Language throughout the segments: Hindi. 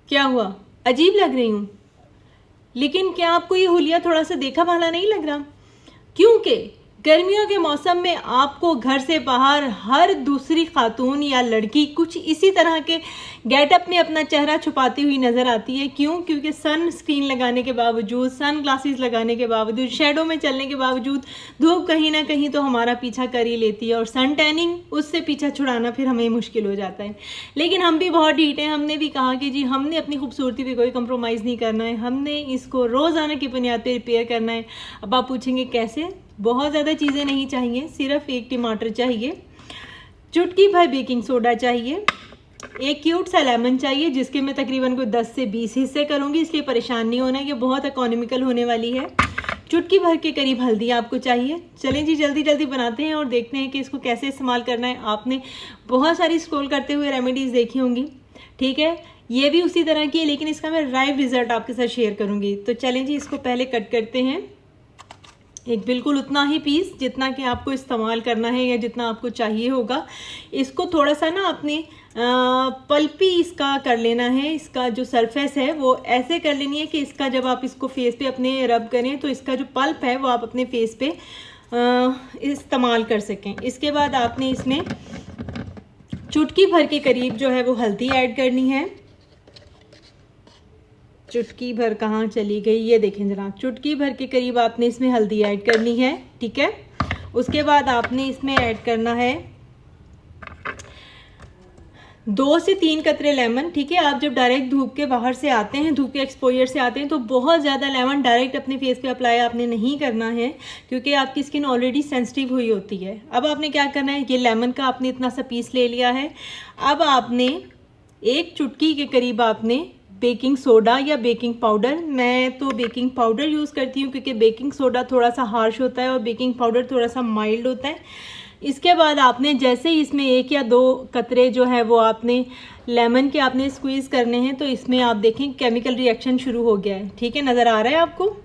क्या हुआ, अजीब लग रही हूँ? लेकिन क्या आपको ये हुलिया थोड़ा सा देखा भाला नहीं लग रहा? क्योंकि गर्मियों के मौसम में आपको घर से बाहर हर दूसरी खातून या लड़की कुछ इसी तरह के गेटअप में अपना चेहरा छुपाती हुई नज़र आती है। क्यों? क्योंकि सन स्क्रीन लगाने के बावजूद, सन ग्लासेस लगाने के बावजूद, शेडो में चलने के बावजूद धूप कहीं ना कहीं तो हमारा पीछा कर ही लेती है, और सन टैनिंग, उससे पीछा छुड़ाना फिर हमें मुश्किल हो जाता है। लेकिन हम भी बहुत ढीठ हैं, हमने भी कहा कि जी हमने अपनी खूबसूरती पे कोई कंप्रोमाइज़ नहीं करना है, हमने इसको रोज़ाना की बुनियाद पर रिपेयर करना है। अब आप पूछेंगे कैसे? बहुत ज़्यादा चीज़ें नहीं चाहिए, सिर्फ एक टमाटर चाहिए, चुटकी भर बेकिंग सोडा चाहिए, एक क्यूट सा लेमन चाहिए जिसके मैं तकरीबन कोई 10 से 20 हिस्से करूँगी, इसलिए परेशान नहीं होना, ये बहुत इकोनॉमिकल होने वाली है। चुटकी भर के करीब हल्दी आपको चाहिए। चलें जी जल्दी जल्दी बनाते हैं और देखते हैं कि इसको कैसे इस्तेमाल करना है। आपने बहुत सारी स्क्रॉल करते हुए रेमेडीज़ देखी होंगी, ठीक है, ये भी उसी तरह की है, लेकिन इसका मैं लाइव रिजल्ट आपके साथ शेयर करूँगी। तो चलें जी, इसको पहले कट करते हैं, एक बिल्कुल उतना ही पीस जितना कि आपको इस्तेमाल करना है या जितना आपको चाहिए होगा। इसको थोड़ा सा ना अपने पल्पी इसका कर लेना है, इसका जो सरफेस है वो ऐसे कर लेनी है कि इसका जब आप इसको फेस पे अपने रब करें तो इसका जो पल्प है वो आप अपने फेस पे इस्तेमाल कर सकें। इसके बाद आपने इसमें चुटकी भर के करीब जो है वो हल्दी ऐड करनी है। चुटकी भर कहाँ चली गई, ये देखें जनाब, चुटकी भर के करीब आपने इसमें हल्दी ऐड करनी है, ठीक है। उसके बाद आपने इसमें ऐड करना है 2 से 3 कतरे लेमन, ठीक है। आप जब डायरेक्ट धूप के बाहर से आते हैं, धूप के एक्सपोजर से आते हैं, तो बहुत ज़्यादा लेमन डायरेक्ट अपने फेस पे अप्लाई आपने नहीं करना है, क्योंकि आपकी स्किन ऑलरेडी सेंसिटिव हुई होती है। अब आपने क्या करना है, ये लेमन का आपने इतना सा पीस ले लिया है। अब आपने 1 चुटकी के करीब आपने बेकिंग सोडा या बेकिंग पाउडर, मैं तो बेकिंग पाउडर यूज़ करती हूँ क्योंकि बेकिंग सोडा थोड़ा सा हार्श होता है और बेकिंग पाउडर थोड़ा सा माइल्ड होता है। इसके बाद आपने जैसे ही इसमें 1 या 2 कतरे जो है वो आपने लेमन के आपने स्क्वीज़ करने हैं, तो इसमें आप देखें केमिकल रिएक्शन शुरू हो गया है, ठीक है, नज़र आ रहा है आपको?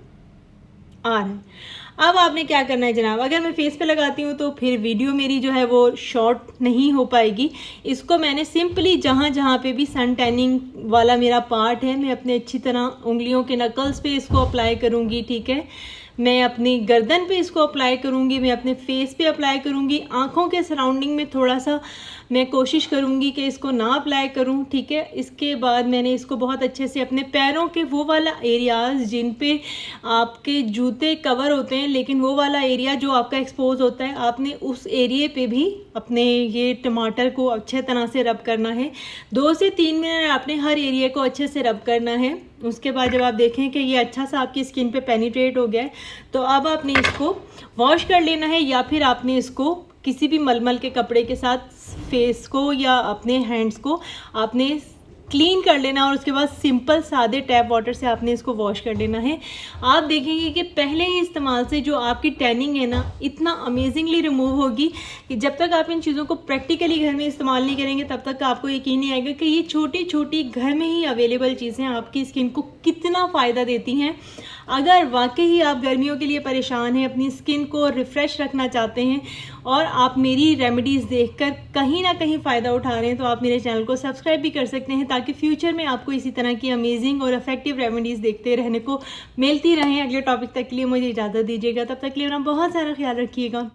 आ रहा है। अब आपने क्या करना है जनाब, अगर मैं फेस पे लगाती हूँ तो फिर वीडियो मेरी जो है वो शॉर्ट नहीं हो पाएगी। इसको मैंने सिंपली जहाँ जहाँ पे भी सन टैनिंग वाला मेरा पार्ट है, मैं अपने अच्छी तरह उंगलियों के नकल्स पे इसको अप्लाई करूँगी, ठीक है। मैं अपनी गर्दन पे इसको अप्लाई करूँगी, मैं अपने फेस पे अप्लाई करूँगी, आँखों के सराउंडिंग में थोड़ा सा मैं कोशिश करूँगी कि इसको ना अप्लाई करूँ, ठीक है। इसके बाद मैंने इसको बहुत अच्छे से अपने पैरों के वो वाला एरियाज़ जिन पे आपके जूते कवर होते हैं, लेकिन वो वाला एरिया जो आपका एक्सपोज होता है, आपने उस एरिए पे भी अपने ये टमाटर को अच्छे तरह से रब करना है। 2 से 3 मिनट आपने हर एरिया को अच्छे से रब करना है। उसके बाद जब आप देखें कि ये अच्छा सा आपकी स्किन पे पेनिट्रेट हो गया है, तो अब आपने इसको वॉश कर लेना है, या फिर आपने इसको किसी भी मलमल के कपड़े के साथ फेस को या अपने हैंड्स को आपने क्लीन कर लेना, और उसके बाद सिंपल सादे टैप वाटर से आपने इसको वॉश कर लेना है। आप देखेंगे कि पहले ही इस्तेमाल से जो आपकी टैनिंग है ना, इतना अमेजिंगली रिमूव होगी कि जब तक आप इन चीज़ों को प्रैक्टिकली घर में इस्तेमाल नहीं करेंगे तब तक आपको यकीन नहीं आएगा कि ये छोटी छोटी घर में ही अवेलेबल चीज़ें आपकी स्किन को कितना फ़ायदा देती हैं। अगर वाकई आप गर्मियों के लिए परेशान हैं, अपनी स्किन को रिफ़्रेश रखना चाहते हैं और आप मेरी रेमेडीज़ देखकर कहीं ना कहीं फ़ायदा उठा रहे हैं, तो आप मेरे चैनल को सब्सक्राइब भी कर सकते हैं, ताकि फ्यूचर में आपको इसी तरह की अमेजिंग और इफेक्टिव रेमेडीज़ देखते रहने को मिलती रहें। अगले टॉपिक तक के लिए मुझे इजाज़त दीजिएगा, तब तक के लिए अपना बहुत सारा ख्याल रखिएगा।